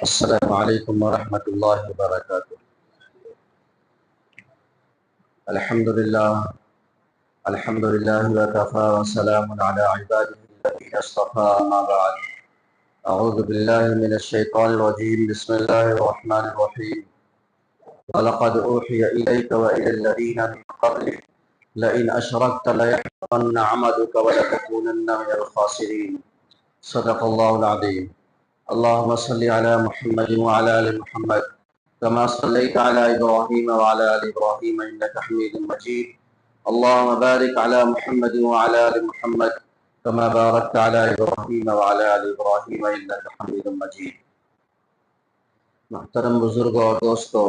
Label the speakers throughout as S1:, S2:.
S1: السلام علیکم ورحمۃ اللہ وبرکاتہ۔ الحمدللہ وکفی وسلام علی عبادہ الذین اصطفی، اما بعد۔ اعوذ باللہ من الشیطان الرجیم، بسم اللہ الرحمن الرحیم۔ وَلَقَدْ أُوحِيَ إِلَيْكَ وَإِلَى الَّذِينَ مِن قَبْلِكَ لَئِنْ أَشْرَكْتَ لَيَحْبَطَنَّ عَمَلُكَ وَلَتَكُونَنَّ مِنَ الْخَاسِرِينَ۔ صدق اللہ العظیم۔ اللهم صل على محمد وعلى آل محمد كما صليت على إبراهيم وعلى آل إبراهيم إنك حميد مجيد۔ اللهم بارك على محمد وعلى آل محمد كما باركت على إبراهيم وعلى آل إبراهيم إنك حميد مجيد۔ محترم بزرگوں اور دوستوں،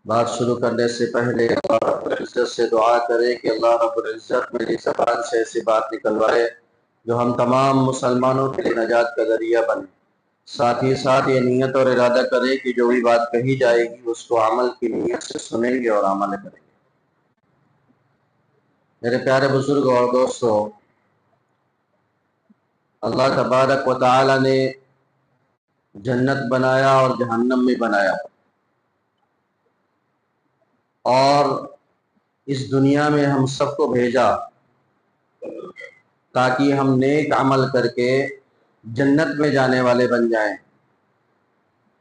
S1: بات شروع کرنے سے پہلے اللہ رب العزت سے دعا کریں کہ اللہ رب العزت میری زبان سے ایسی بات نکلوائے جو ہم تمام مسلمانوں کے لیے نجات کا ذریعہ بنے۔ ساتھ ہی ساتھ یہ نیت اور ارادہ کریں کہ جو بھی بات کہی جائے گی اس کو عمل کی نیت سے سنیں گے اور عمل کریں گے۔ میرے پیارے بزرگوں اور دوستوں، اللہ تبارک و تعالی نے جنت بنایا اور جہنم میں بنایا، اور اس دنیا میں ہم سب کو بھیجا تاکہ ہم نیک عمل کر کے جنت میں جانے والے بن جائیں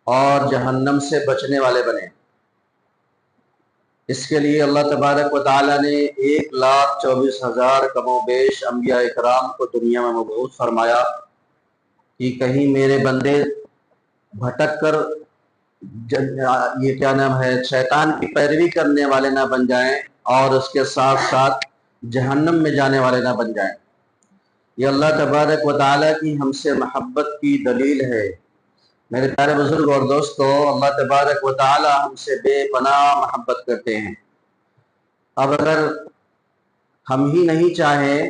S1: اور جہنم سے بچنے والے بنیں۔ اس کے لیے اللہ تبارک و تعالی نے 1,24,000 کم و بیش انبیاء اکرام کو دنیا میں مبعوث فرمایا کہ کہیں میرے بندے بھٹک کر شیطان کی پیروی کرنے والے نہ بن جائیں اور اس کے ساتھ ساتھ جہنم میں جانے والے نہ بن جائیں۔ یہ اللہ تبارک و تعالیٰ کی ہم سے محبت کی دلیل ہے۔ میرے پیارے بزرگ اور دوستو، اللہ تبارک و تعالیٰ ہم سے بے پناہ محبت کرتے ہیں۔ اب اگر ہم ہی نہیں چاہیں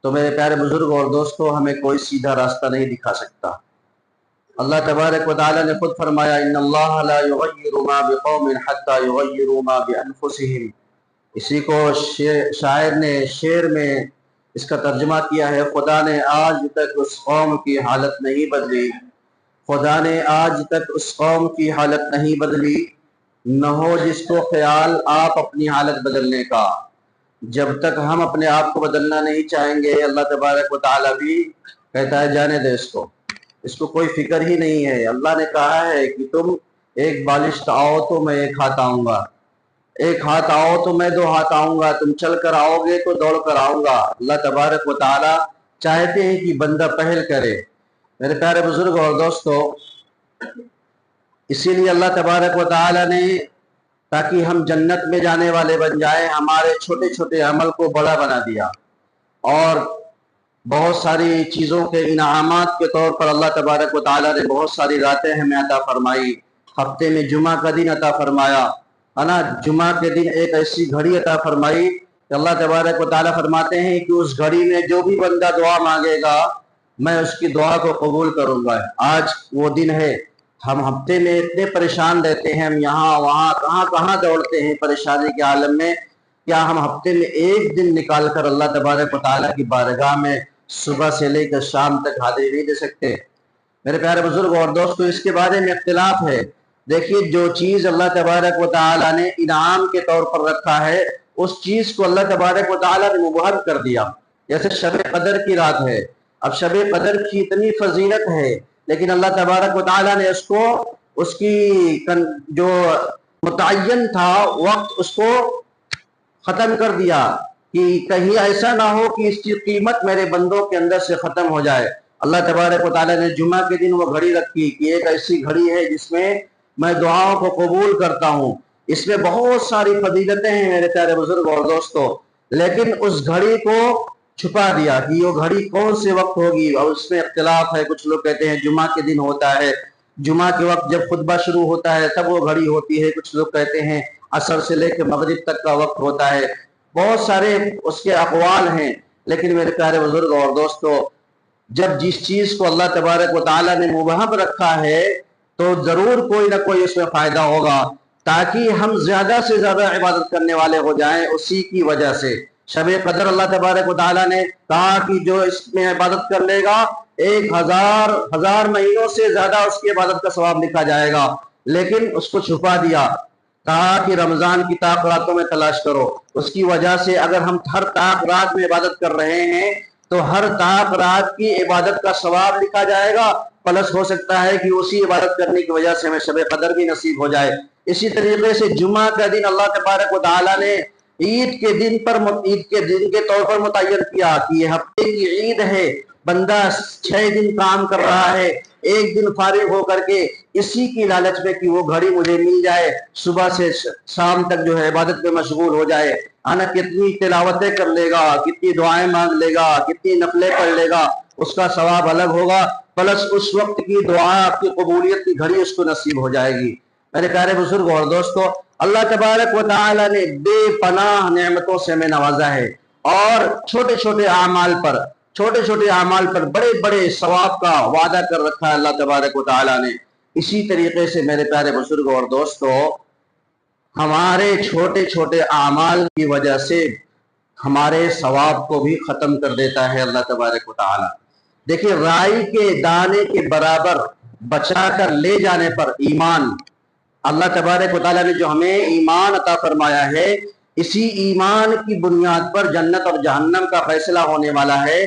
S1: تو میرے پیارے بزرگ اور دوستو ہمیں کوئی سیدھا راستہ نہیں دکھا سکتا۔ اللہ تبارک و تعالیٰ نے خود فرمایا ان اللہ لا یغیر ما بقوم حتی یغیروا ما بانفسہم۔ اسی کو شاعر نے شعر میں اس کا ترجمہ کیا ہے، خدا نے آج تک اس قوم کی حالت نہیں بدلی، خدا نے آج تک اس قوم کی حالت نہیں بدلی، نہ ہو جس کو خیال آپ اپنی حالت بدلنے کا۔ جب تک ہم اپنے آپ کو بدلنا نہیں چاہیں گے، اللہ تبارک و تعالیٰ بھی کہتا ہے جانے دے اس کو کوئی فکر ہی نہیں ہے۔ اللہ نے کہا ہے کہ تم ایک بالشت آؤ تو میں ایک ہاتھ آؤں گا، ایک ہاتھ آؤ تو میں 2 ہاتھ آؤں گا، تم چل کر آؤ گے تو دوڑ کر آؤں گا۔ اللہ تبارک و تعالیٰ چاہتے ہیں کہ بندہ پہل کرے۔ میرے پیارے بزرگ اور دوستو، اسی لیے اللہ تبارک و تعالیٰ نے تاکہ ہم جنت میں جانے والے بن جائیں ہمارے چھوٹے چھوٹے عمل کو بڑا بنا دیا، اور بہت ساری چیزوں کے انعامات کے طور پر اللہ تبارک و تعالیٰ نے بہت ساری راتیں ہمیں عطا فرمائی۔ ہفتے میں جمعہ کا دن عطا فرمایا ہے نا، جمعہ کے دن ایک ایسی گھڑی عطا فرمائی کہ اللہ تبارک و تعالیٰ فرماتے ہیں کہ اس گھڑی میں جو بھی بندہ دعا مانگے گا میں اس کی دعا کو قبول کروں گا۔ آج وہ دن ہے۔ ہم ہفتے میں اتنے پریشان رہتے ہیں، ہم یہاں وہاں کہاں دوڑتے ہیں پریشانی کے عالم میں، کیا ہم ہفتے میں ایک دن نکال کر اللہ تبارک و تعالیٰ کی بارگاہ میں صبح سے لے کر شام تک حاضری نہیں دے سکتے؟ میرے پیارے بزرگ اور دوستو، اس کے بارے میں اختلاف ہے۔ دیکھیے، جو چیز اللہ تبارک و تعالیٰ نے انعام کے طور پر رکھا ہے اس چیز کو اللہ تبارک و تعالیٰ نے مبہم کر دیا۔ جیسے شب قدر کی رات ہے، اب شب قدر کی اتنی فضیلت ہے، لیکن اللہ تبارک و تعالیٰ نے اس کی جو متعین تھا وقت اس کو ختم کر دیا کہ کہیں ایسا نہ ہو کہ اس کی قیمت میرے بندوں کے اندر سے ختم ہو جائے۔ اللہ تبارک و تعالیٰ نے جمعہ کے دن وہ گھڑی رکھی کہ ایک ایسی گھڑی ہے جس میں میں دعاؤں کو قبول کرتا ہوں۔ اس میں بہت ساری فضیلتیں ہیں میرے پیارے بزرگ اور دوستو، لیکن اس گھڑی کو چھپا دیا کہ یہ گھڑی کون سے وقت ہوگی، اور اس میں اختلاف ہے۔ کچھ لوگ کہتے ہیں جمعہ کے دن ہوتا ہے، جمعہ کے وقت جب خطبہ شروع ہوتا ہے تب وہ گھڑی ہوتی ہے۔ کچھ لوگ کہتے ہیں عصر سے لے کے مغرب تک کا وقت ہوتا ہے۔ بہت سارے اس کے اقوال ہیں، لیکن میرے پیارے بزرگ اور دوستو، جب جس چیز کو اللہ تبارک و تعالیٰ نے مبہم رکھا ہے تو ضرور کوئی نہ کوئی اس میں فائدہ ہوگا، تاکہ ہم زیادہ سے زیادہ عبادت کرنے والے ہو جائیں۔ اسی کی وجہ سے شب قدر اللہ تبارک و تعالیٰ نے کہا کہ جو اس میں عبادت کر لے گا 1000 مہینوں سے زیادہ اس کی عبادت کا ثواب لکھا جائے گا، لیکن اس کو چھپا دیا، کہا کہ رمضان کی طاق راتوں میں تلاش کرو۔ اس کی وجہ سے اگر ہم ہر طاق رات میں عبادت کر رہے ہیں تو ہر طاق رات کی عبادت کا ثواب لکھا جائے گا، پلس ہو سکتا ہے کہ اسی عبادت کرنے کی وجہ سے ہمیں شب قدر بھی نصیب ہو جائے۔ اسی طریقے سے جمعہ کا دن اللہ تبارک و تعالیٰ نے عید کے دن کے طور پر متعین کیا کہ یہ ہفتے کی عید ہے، بندہ 6 دن کام کر رہا ہے، ایک دن فارغ ہو کر کے اسی کی لالچ میں کہ وہ گھڑی مجھے مل جائے، صبح سے شام تک جو ہے عبادت پہ مشغول ہو جائے، آنا کتنی تلاوتیں کر لے گا، کتنی دعائیں مانگ لے گا، کتنی نفلیں پڑھ لے گا، اس کا ثواب الگ ہوگا، پلس اس وقت کی دعا کی قبولیت کی گھڑی اس کو نصیب ہو جائے گی۔ میرے پیارے بزرگ اور دوستو، اللہ تبارک و تعالی نے بے پناہ نعمتوں سے ہمیں نوازا ہے، اور چھوٹے چھوٹے اعمال پر بڑے بڑے ثواب کا وعدہ کر رکھا ہے اللہ تبارک و تعالی نے۔ اسی طریقے سے میرے پیارے بزرگ اور دوستو، ہمارے چھوٹے چھوٹے اعمال کی وجہ سے ہمارے ثواب کو بھی ختم کر دیتا ہے اللہ تبارک و تعالی۔ دیکھیں، رائی کے دانے کے برابر بچا کر لے جانے پر ایمان، اللہ تبارک و تعالیٰ نے جو ہمیں ایمان عطا فرمایا ہے، اسی ایمان کی بنیاد پر جنت اور جہنم کا فیصلہ ہونے والا ہے۔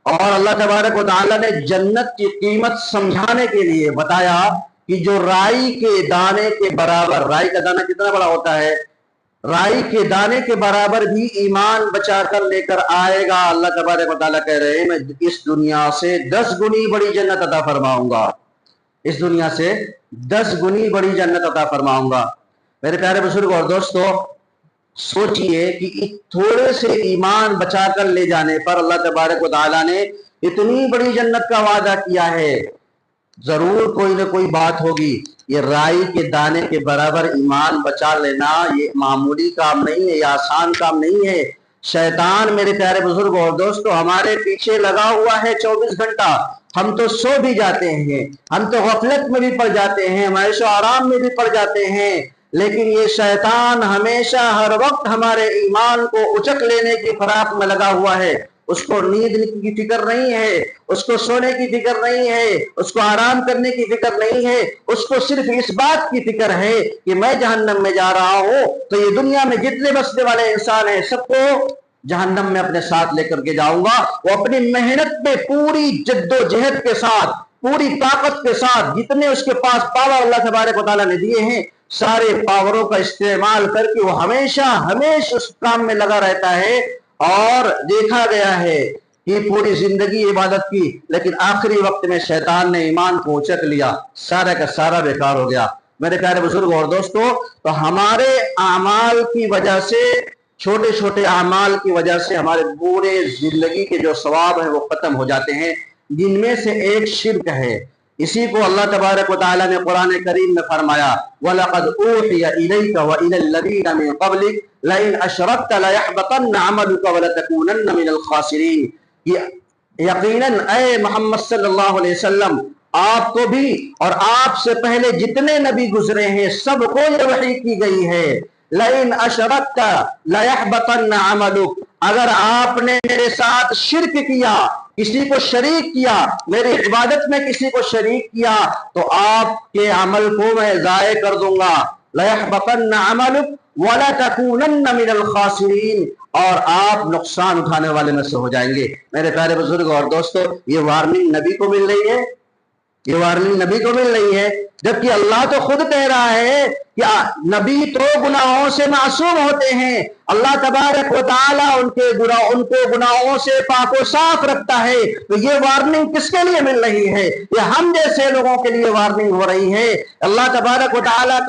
S1: اور اللہ تبارک و تعالیٰ نے جنت کی قیمت سمجھانے کے لیے بتایا کہ جو رائی کے دانے کے برابر، رائی کا دانہ کتنا بڑا ہوتا ہے، رائی کے دانے کے برابر بھی ایمان بچا کر لے کر آئے گا، اللہ تبارک و تعالیٰ کہہ رہے ہیں میں اس دنیا سے 10 گنی بڑی جنت عطا فرماؤں گا، اس دنیا سے 10 گنی بڑی جنت عطا فرماؤں گا۔ میرے پیارے بزرگ اور دوستو، سوچئے کہ تھوڑے سے ایمان بچا کر لے جانے پر اللہ تبارک و تعالیٰ نے اتنی بڑی جنت کا وعدہ کیا ہے۔ ضرور کوئی نہ کوئی بات ہوگی، یہ رائی کے دانے کے برابر ایمان بچا لینا یہ معمولی کام نہیں ہے، یہ آسان کام نہیں ہے۔ شیطان میرے پیارے بزرگ اور دوستو ہمارے پیچھے لگا ہوا ہے 24 گھنٹہ، ہم تو سو بھی جاتے ہیں، ہم تو غفلت میں بھی پڑ جاتے ہیں، ہم عیش و آرام میں بھی پڑ جاتے ہیں، لیکن یہ شیطان ہمیشہ ہر وقت ہمارے ایمان کو اچک لینے کی فراق میں لگا ہوا ہے۔ اس کو نیند کی فکر نہیں ہے، اس کو سونے کی فکر نہیں ہے، اس کو آرام کرنے کی فکر نہیں ہے، اس کو صرف اس بات کی فکر ہے کہ میں جہنم میں جا رہا ہوں تو یہ دنیا میں جتنے بسنے والے انسان ہیں سب کو جہنم میں اپنے ساتھ لے کر کے جاؤں گا۔ وہ اپنی محنت میں پوری جد و جہد کے ساتھ، پوری طاقت کے ساتھ، جتنے اس کے پاس پاور اللہ تبارک و تعالیٰ نے دیے ہیں، سارے پاوروں کا استعمال کر کے وہ ہمیشہ اس کام میں لگا رہتا ہے۔ اور دیکھا گیا ہے کہ پوری زندگی عبادت کی، لیکن آخری وقت میں شیطان نے ایمان کو اچک لیا، سارا کا سارا بیکار ہو گیا۔ میرے پیارے بزرگ اور دوستو، تو ہمارے اعمال کی وجہ سے، چھوٹے چھوٹے اعمال کی وجہ سے ہمارے پورے زندگی کے جو ثواب ہیں وہ ختم ہو جاتے ہیں، جن میں سے ایک شرک ہے۔ اسی کو اللہ تبارک و تعالیٰ نے قرآن کریم میں فرمایا، وَلَقَدْ أُوحِيَ إِلَيْكَ وَإِلَى الَّذِينَ مِن قَبْلِكَ لَئِنْ أَشْرَكْتَ لَيَحْبَطَنَّ عَمَلُكَ وَلَتَكُونَنَّ مِنَ الْخَاسِرِينَ۔ یقیناً اے محمد صلی اللہ علیہ وسلم، آپ کو بھی اور آپ سے پہلے جتنے نبی گزرے ہیں سب کو یہ وحی کی گئی ہے، لَئِنْ أَشْرَكْتَ لَيَحْبَطَنَّ عَمَلُكَ، اگر آپ نے میرے ساتھ شرک کیا، کسی کو شریک کیا، میری عبادت میں کسی کو شریک کیا، تو آپ کے عمل کو میں ضائع کر دوں گا۔ لَيَحْبَطَنَّ عَمَلُكَ وَلَتَكُونَنَّ مِنَ الْخَاسِرِينَ، اور آپ نقصان اٹھانے والے میں سے ہو جائیں گے۔ میرے پیارے بزرگ اور دوستو، یہ وارننگ نبی کو مل رہی ہے، یہ وارننگ نبی کو مل رہی ہے، جبکہ اللہ تو خود کہہ رہا ہے کہ نبی تو گناہوں سے معصوم ہوتے ہیں، اللہ تبارک و تعالیٰ ان کو گناہوں سے پاک و صاف رکھتا ہے۔ تو یہ وارننگ کس کے لیے مل رہی ہے؟ یہ ہم جیسے لوگوں کے لیے وارننگ ہو رہی ہے۔ اللہ تبارک و تعالیٰ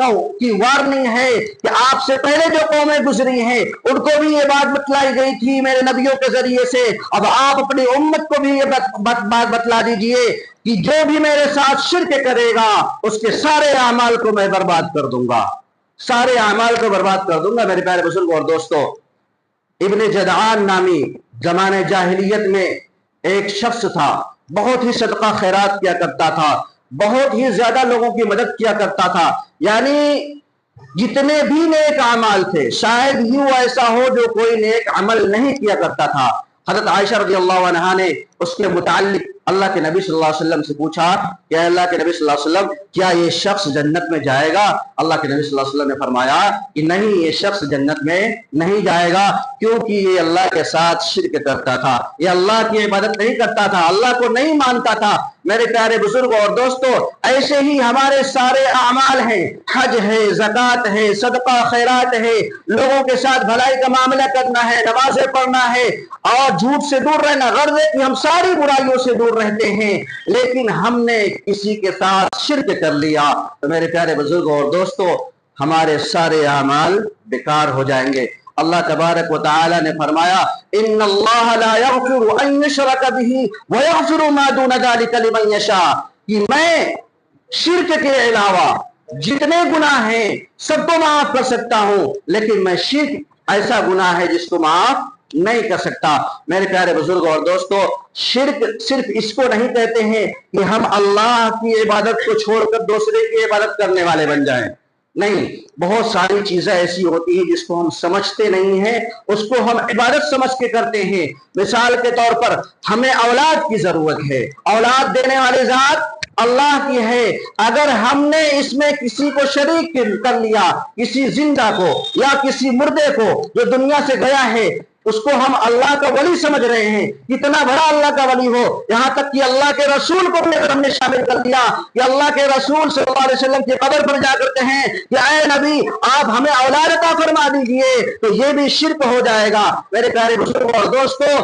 S1: کی وارننگ ہے کہ آپ سے پہلے جو قومیں گزری ہیں ان کو بھی یہ بات بتلائی گئی تھی میرے نبیوں کے ذریعے سے، اب آپ اپنی امت کو بھی یہ بات بتلا دیجئے کہ جو بھی میرے ساتھ شرک کرے گا اس کے سارے اعمال کو میں برباد کر دوں گا، سارے اعمال کو برباد کر دوں گا۔ میرے پیارے بزرگ اور دوستو، ابن جدعان نامی زمانے جاہلیت میں ایک شخص تھا، بہت ہی صدقہ خیرات کیا کرتا تھا، بہت ہی زیادہ لوگوں کی مدد کیا کرتا تھا، یعنی جتنے بھی نیک اعمال تھے شاید یوں ایسا ہو جو کوئی نیک عمل نہیں کیا کرتا تھا۔ حضرت عائشہ رضی اللہ عنہا نے اس کے متعلق اللہ کے نبی صلی اللہ علیہ وسلم سے پوچھا کہ اللہ کے نبی صلی اللہ علیہ وسلم کیا یہ شخص جنت میں جائے گا؟ اللہ کے نبی صلی اللہ علیہ وسلم نے فرمایا کہ نہیں، یہ شخص جنت میں نہیں جائے گا، کیونکہ یہ اللہ کے ساتھ شرک کرتا تھا، یہ اللہ کی عبادت نہیں کرتا تھا، اللہ کو نہیں مانتا تھا۔ میرے پیارے بزرگوں اور دوستوں، ایسے ہی ہمارے سارے اعمال ہیں، حج ہے، زکوٰۃ ہے، صدقہ خیرات ہے، لوگوں کے ساتھ بھلائی کا معاملہ کرنا ہے، نمازیں پڑھنا ہے اور جھوٹ سے دور رہنا، غرض ہے کہ ہم ساری برائیوں سے دور رہتے ہیں، لیکن ہم نے کسی کے ساتھ شرک کر لیا تو میرے پیارے بزرگوں اور دوستوں ہمارے سارے اعمال بیکار ہو جائیں گے۔ اللہ تبارک و تعالی نے فرمایا ان اللہ لا یغفر ان یشرک بہ ویغفر ما دون ذلک لمن یشاء، کہ میں شرک کے علاوہ جتنے گناہ ہیں سب کو معاف کر سکتا ہوں، لیکن میں شرک ایسا گناہ ہے جس کو معاف نہیں کر سکتا۔ میرے پیارے بزرگوں اور دوستوں، شرک صرف اس کو نہیں کہتے ہیں کہ ہم اللہ کی عبادت کو چھوڑ کر دوسرے کی عبادت کرنے والے بن جائیں، نہیں، بہت ساری چیزیں ایسی ہوتی ہیں جس کو ہم سمجھتے نہیں ہیں، اس کو ہم عبادت سمجھ کے کرتے ہیں۔ مثال کے طور پر ہمیں اولاد کی ضرورت ہے، اولاد دینے والی ذات اللہ کی ہے، اگر ہم نے اس میں کسی کو شریک کر لیا، کسی زندہ کو یا کسی مردے کو جو دنیا سے گیا ہے، اس کو ہم اللہ کا ولی سمجھ رہے ہیں، کتنا بڑا اللہ کا ولی ہو، یہاں تک کہ اللہ کے رسول کو بھی اگر ہم نے شامل کر دیا کہ اللہ کے رسول صلی اللہ علیہ وسلم کی قبر پر جا کر کہیں کہ اے نبی آپ ہمیں اولاد عطا فرما دیجئے، تو یہ بھی شرک ہو جائے گا۔ میرے پیارے بزرگوں اور دوستوں،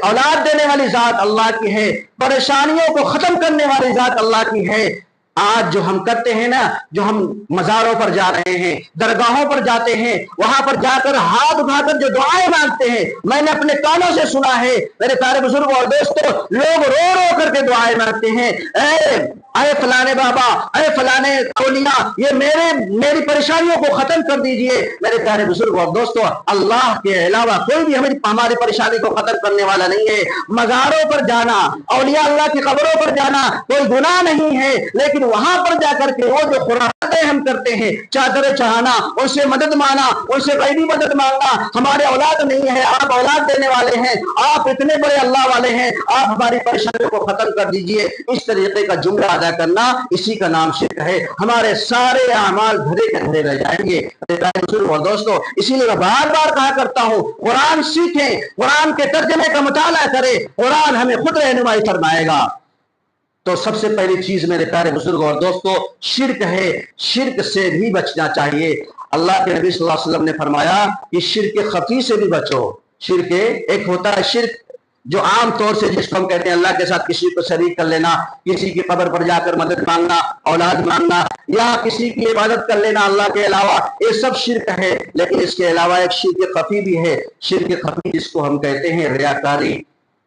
S1: اولاد دینے والی ذات اللہ کی ہے، پریشانیوں کو ختم کرنے والی ذات اللہ کی ہے۔ آج جو ہم کرتے ہیں نا، جو ہم مزاروں پر جا رہے ہیں، درگاہوں پر جاتے ہیں، وہاں پر جا کر ہاتھ اٹھا کر جو دعائیں مانگتے ہیں، میں نے اپنے کانوں سے سنا ہے میرے پیارے بزرگوں اور دوستوں، لوگ رو رو کر کے دعائیں مانگتے ہیں، اے فلانے بابا، اے فلانے اولیاء، یہ میری پریشانیوں کو ختم کر دیجئے۔ میرے پیارے بزرگوں اور دوستوں، اللہ کے علاوہ کوئی بھی ہماری پریشانی کو ختم کرنے والا نہیں ہے۔ مزاروں پر جانا، اولیاء اللہ کی قبروں پر جانا کوئی گناہ نہیں ہے، لیکن وہاں پر جا کر کے وہ جو خرافاتیں ہم کرتے ہیں، چادریں چڑھانا، ان سے مدد مانگنا، ان سے غیبی مدد مانگنا، ہمارے اولاد نہیں ہے، آپ اولاد دینے والے ہیں، آپ اتنے بڑے اللہ والے ہیں، آپ ہماری پریشانیوں کو ختم کر دیجئے، اس طریقے کا جملہ ادا کرنا، اسی کا نام شرک ہے۔ ہمارے سارے اعمال بھرے کے بھرے رہ جائیں گے۔ اور دوستوں، اسی لیے میں بار بار کہا کرتا ہوں، قرآن سیکھیں، قرآن کے ترجمے کا مطالعہ کریں، قرآن ہمیں خود رہنمائی فرمائے گا۔ تو سب سے پہلی چیز میرے پیارے بزرگوں اور دوستوں شرک ہے، شرک سے بھی بچنا چاہیے۔ اللہ کے نبی صلی اللہ علیہ وسلم نے فرمایا کہ شرک خفی سے بھی بچو۔ شرک ایک ہوتا ہے شرک جو عام طور سے جس کو ہم کہتے ہیں اللہ کے ساتھ کسی کو شریک کر لینا، کسی کی قبر پر جا کر مدد مانگنا، اولاد مانگنا، یا کسی کی عبادت کر لینا اللہ کے علاوہ، یہ سب شرک ہے۔ لیکن اس کے علاوہ ایک شرک خفی بھی ہے۔ شرک خفی جس کو ہم کہتے ہیں ریاکاری،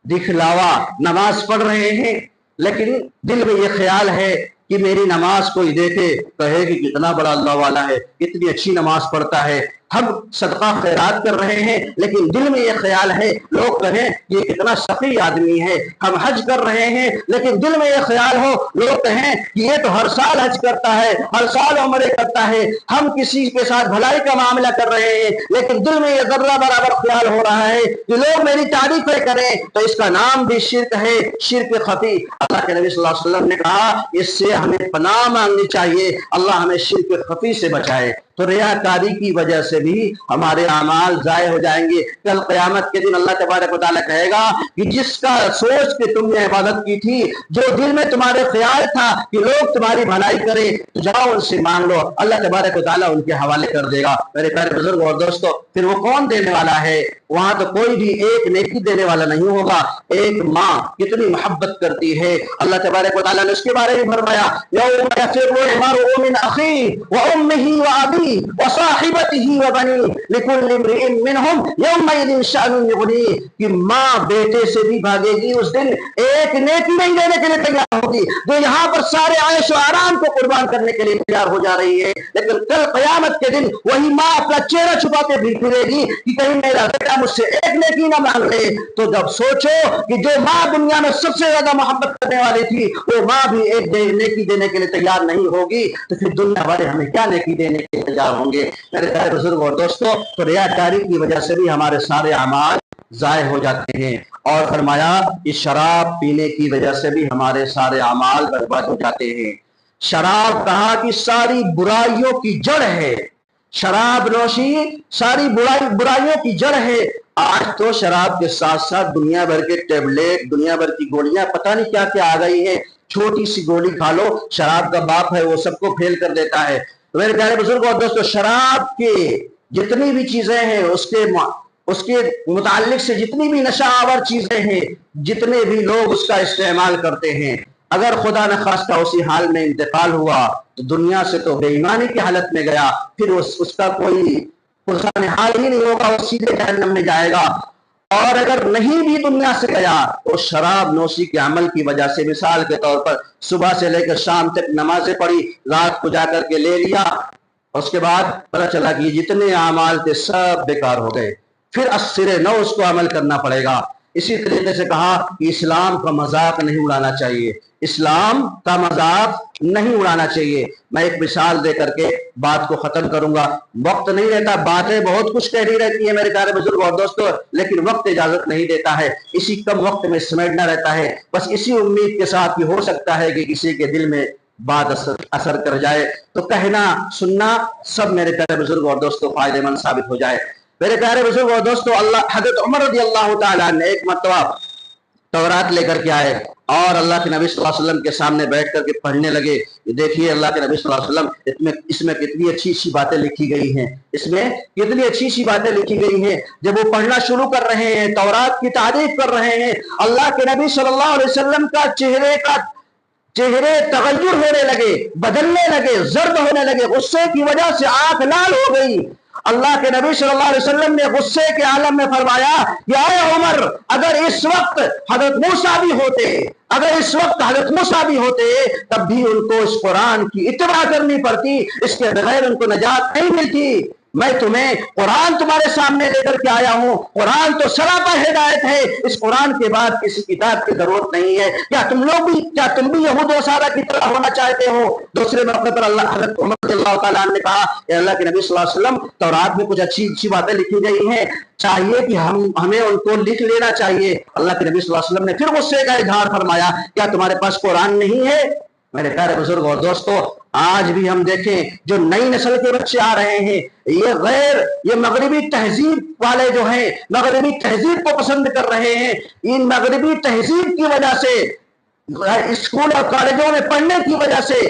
S1: دکھلاوا۔ نماز پڑھ رہے ہیں لیکن دل میں یہ خیال ہے کہ میری نماز کوئی دیکھے کہے کہ کتنا بڑا اللہ والا ہے، کتنی اچھی نماز پڑھتا ہے۔ ہم صدقہ خیرات کر رہے ہیں لیکن دل میں یہ خیال ہے لوگ کہیں یہ کتنا سخی آدمی ہے۔ ہم حج کر رہے ہیں لیکن دل میں یہ خیال ہو لوگ کہیں کہ یہ تو ہر سال حج کرتا ہے، ہر سال عمرے کرتا ہے۔ ہم کسی کے ساتھ بھلائی کا معاملہ کر رہے ہیں لیکن دل میں یہ ذرہ برابر خیال ہو رہا ہے کہ لوگ میری تعریفیں کریں، تو اس کا نام بھی شرک ہے، شرک خفی۔ اللہ کے نبی صلی اللہ علیہ وسلم نے کہا اس سے ہمیں پناہ مانگنی چاہیے، اللہ ہمیں شرک خفی سے بچائے۔ تو ریاکاری کی وجہ سے بھی ہمارے اعمال ضائع ہو جائیں گے۔ کل قیامت کے دن اللہ تبارک و تعالیٰ کہے گا کہ جس کا سوچ کے تم نے عبادت کی تھی، جو دل میں تمہارے خیال تھا کہ لوگ تمہاری بھلائی کریں، تو جاؤ ان سے مانگ لو، اللہ تبارک و تعالیٰ ان کے حوالے کر دے گا۔ میرے پیارے بزرگ اور دوستو، پھر وہ کون دینے والا ہے؟ وہاں تو کوئی بھی ایک نیکی دینے والا نہیں ہوگا۔ ایک ماں کتنی محبت کرتی ہے، اللہ تبارک و تعالیٰ نے اس کے بارے میں فرمایا یوم یفر المرء من اخیہ وامہ وابیہ وصاحبتہ وبنیہ لکل امرئ منہم یومئذ شأن یغنیہ، کہ ماں بیٹے سے بھی بھاگے گی اس دن، ایک نیکی نہیں دینے کے لیے تیار ہوگی، جو یہاں پر سارے عیش و آرام کو قربان کرنے کے لیے تیار ہو جا رہی ہے، لیکن کل قیامت کے دن وہی ماں اپنا چہرہ چھپا کے بھی پھرے گی کہ کہیں میرا بیٹا مجھ سے ایک نیکی نہ مانگ لے۔ تو جب سوچو کہ جو ماں دنیا میں سب سے زیادہ محبت کرنے والی تھی، وہ ماں بھی ایک نیکی دینے کے لیے تیار نہیں ہوگی، تو پھر دنیا والے ہمیں کیا نیکی دینے کے لیے تیار ہوں گے؟ میرے پیارے بزرگ اور دوستو، تو ریاکاری کی وجہ سے بھی ہمارے سارے اعمال ضائع ہو جاتے ہیں، اور فرمایا کہ شراب پینے کی وجہ سے بھی ہمارے سارے اعمال برباد ہو جاتے ہیں۔ شراب کہا کہ ساری برائیوں کی جڑ ہے، شراب نوشی ساری برائیوں کی جڑ ہے۔ آج تو شراب کے ساتھ ساتھ دنیا بھر کے ٹیبلٹ، دنیا بھر کی گولیاں، پتہ نہیں کیا کیا آ گئی ہیں، چھوٹی سی گولی کھا لو، شراب کا باپ ہے وہ سب کو پھیل کر دیتا ہے۔ میرے پیارے بزرگوں اور دوستو، شراب کے جتنی بھی چیزیں ہیں، اس کے متعلق سے جتنی بھی نشہ آور چیزیں ہیں، جتنے بھی لوگ اس کا استعمال کرتے ہیں، اگر خدا نخواستہ اسی حال میں انتقال ہوا تو دنیا سے تو بے ایمانی کی حالت میں گیا، پھر اس کا کوئی پرسان حال ہی نہیں ہوگا، وہ سیدھے جہنم میں جائے گا۔ اور اگر نہیں بھی دنیا سے گیا تو شراب نوشی کے عمل کی وجہ سے، مثال کے طور پر صبح سے لے کر شام تک نمازیں پڑھی، رات کو جا کر کے لے لیا، اس کے بعد پتہ چلا کہ جتنے اعمال تھے سب بیکار ہو گئے، پھر اسرے نو اس کو عمل کرنا پڑے گا۔ اسی طریقے سے کہا کہ اسلام کا مذاق نہیں اڑانا چاہیے، اسلام کا مذاق نہیں اڑانا چاہیے۔ میں ایک مثال دے کر کے بات کو ختم کروں گا، وقت نہیں رہتا، باتیں بہت کچھ کہنی رہتی ہیں میرے پیارے بزرگ اور دوستو، لیکن وقت اجازت نہیں دیتا ہے، اسی کم وقت میں سمیٹنا رہتا ہے۔ بس اسی امید کے ساتھ کہ ہو سکتا ہے کہ کسی کے دل میں بات اثر کر جائے، تو کہنا سننا سب میرے پیارے بزرگ اور دوستو فائدہ مند ثابت ہو جائے۔ میرے پیارے بزرگ اور دوستو، حضرت عمر رضی اللہ تعالیٰ نے ایک مرتبہ تورات لے کر کے آئے اور اللہ کے نبی صلی اللہ علیہ وسلم کے سامنے بیٹھ کر کے پڑھنے لگے۔ دیکھیے اللہ کے نبی صلی اللہ علیہ وسلم، اس میں کتنی اچھی اچھی باتیں لکھی گئی ہیں، اس میں کتنی اچھی اچھی باتیں لکھی گئی ہیں۔ جب وہ پڑھنا شروع کر رہے ہیں، تورات کی تعریف کر رہے ہیں، اللہ کے نبی صلی اللہ علیہ وسلم کا چہرے تغیر ہونے لگے، بدلنے لگے، زرد ہونے لگے، غصے کی وجہ سے آنکھ لال ہو گئی۔ اللہ کے نبی صلی اللہ علیہ وسلم نے غصے کے عالم میں فرمایا کہ اے عمر، اگر اس وقت حضرت موسیٰ بھی ہوتے تب بھی ان کو اس قرآن کی اتباع کرنی پڑتی، اس کے بغیر ان کو نجات نہیں ملتی۔ میں تمہیں قرآن تمہارے سامنے لے کر کے آیا ہوں، قرآن تو سراپا ہدایت ہے، اس قرآن کے بعد کسی کتاب کی ضرورت نہیں ہے۔ کیا تم بھی یہود و نصارہ کی طرح ہونا چاہتے ہو؟ دوسرے موقع پر حضرت عمر رضی اللہ تعالیٰ عنہ نے کہا کہ اللہ کے نبی صلی اللہ علیہ وسلم، تورات میں کچھ اچھی اچھی باتیں لکھی گئی ہیں، چاہیے کہ ہمیں ان کو لکھ لینا چاہیے۔ اللہ کے نبی صلی اللہ علیہ وسلم نے پھر غصے کا اظہار فرمایا، کیا تمہارے پاس قرآن نہیں ہے؟ میرے پیارے بزرگ اور دوستو، آج بھی ہم دیکھیں جو نئی نسل کے بچے آ رہے ہیں، یہ مغربی تہذیب والے جو ہیں، مغربی تہذیب کو پسند کر رہے ہیں۔ ان مغربی تہذیب کی وجہ سے، اسکول اور کالجوں میں پڑھنے کی وجہ سے،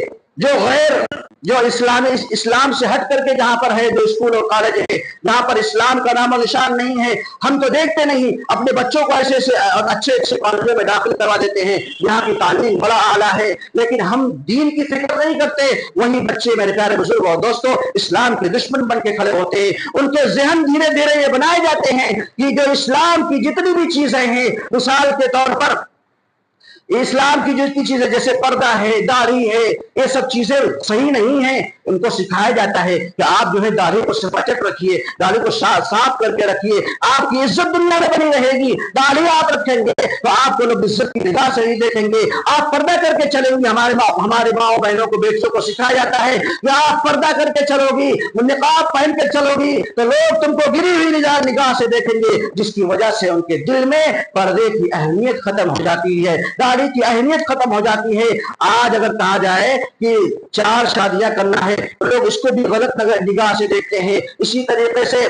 S1: جو اسلام سے ہٹ کر کے جہاں پر ہے، جو اسکول اور کالج ہے جہاں پر اسلام کا نام و نشان نہیں ہے، ہم تو دیکھتے نہیں، اپنے بچوں کو ایسے اچھے کالجوں میں داخل کروا دیتے ہیں، یہاں کی تعلیم بڑا اعلیٰ ہے، لیکن ہم دین کی فکر نہیں کرتے۔ وہی بچے میرے پیارے بزرگ اور دوستو اسلام کے دشمن بن کے کھڑے ہوتے ہیں، ان کے ذہن دھیرے دھیرے یہ بنائے جاتے ہیں کہ جو اسلام کی جتنی بھی چیزیں ہیں، مثال کے طور پر اسلام کی جتنی چیزیں جیسے پردہ ہے، داڑھی ہے، یہ سب چیزیں صحیح نہیں ہیں۔ ان کو سکھایا جاتا ہے کہ آپ جو ہے داڑھی کو سپاچٹ رکھیے، داڑھی کو صاف کر کے رکھیے، آپ کی عزت دنیا میں بنی رہے گی۔ داڑھی آپ رکھیں گے تو آپ کو لوگ عزت کی نگاہ سے نہیں دیکھیں گے، آپ پردہ کر کے چلیں گے۔ ہمارے ماں بہنوں کو، بیٹیوں کو سکھایا جاتا ہے کہ آپ پردہ کر کے چلو گی، نقاب پہن کے چلو گی تو لوگ تم کو گری ہوئی نگاہ سے دیکھیں گے، جس کی وجہ سے ان کے دل میں پردے کی اہمیت ختم ہو جاتی ہے، داڑھی کی اہمیت ختم ہو جاتی ہے۔ آج اگر کہا جائے کہ 4 شادیاں کرنا ہے، لوگ اس کو بھی غلط نگاہ سے دیکھتے ہیں۔ اسی طریقے سے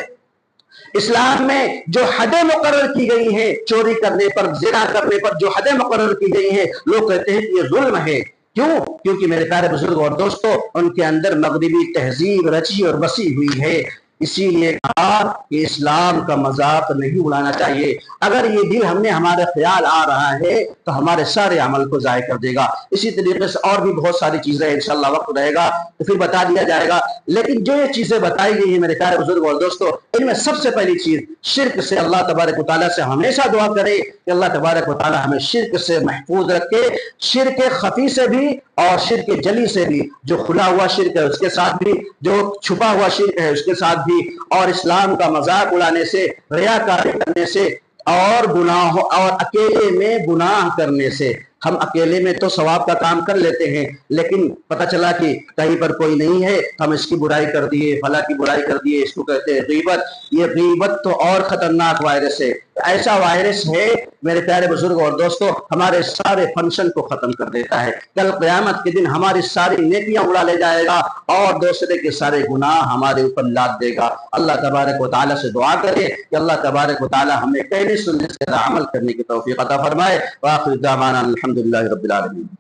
S1: اسلام میں جو حدیں مقرر کی گئی ہیں، چوری کرنے پر، زنا کرنے پر جو حدیں مقرر کی گئی ہیں، لوگ کہتے ہیں کہ یہ ظلم ہے۔ کیوں؟ کیونکہ میرے پیارے بزرگ اور دوستو ان کے اندر مغربی تہذیب رچی اور بسی ہوئی ہے۔ اسی لیے کہا کہ اسلام کا مذاق نہیں اڑانا چاہیے۔ اگر یہ دل ہمارے خیال آ رہا ہے تو ہمارے سارے عمل کو ضائع کر دے گا۔ اسی طریقے سے اور بھی بہت ساری چیزیں انشاءاللہ وقت رہے گا تو پھر بتا دیا جائے گا، لیکن جو یہ چیزیں بتائی گئی ہیں میرے پیارے بزرگ اور دوستو، ان میں سب سے پہلی چیز شرک سے اللہ تبارک و تعالیٰ سے ہمیشہ دعا کرے کہ اللہ تبارک و تعالیٰ ہمیں شرک سے محفوظ رکھے، شرک خفی سے بھی اور شرک جلی سے بھی، جو کھلا ہوا شرک ہے اس کے ساتھ بھی، جو چھپا ہوا شرک ہے اس کے ساتھ بھی، اور اسلام کا مذاق اڑانے سے، ریاکاری کرنے سے، اور گناہ اور اکیلے میں گناہ کرنے سے۔ ہم اکیلے میں تو ثواب کا کام کر لیتے ہیں، لیکن پتہ چلا کہ کہیں پر کوئی نہیں ہے، ہم اس کی برائی کر دیے، فلاں کی برائی کر دیے، اس کو کہتے ہیں غیبت۔ یہ غیبت تو اور خطرناک وائرس ہے۔ ایسا وائرس ہے میرے پیارے بزرگ اور دوستوں، ہمارے سارے فنکشن کو ختم کر دیتا ہے۔ کل قیامت کے دن ہماری ساری نیکیاں اڑا لے جائے گا اور دوسرے کے سارے گناہ ہمارے اوپر لاد دے گا۔ اللہ تبارک و تعالیٰ سے دعا کرے کہ اللہ تبارک و تعالیٰ ہمیں کہنے سننے سے عمل کرنے کی توفیق عطا فرمائے۔ وآخر دعوانا الحمدللہ رب العالمین۔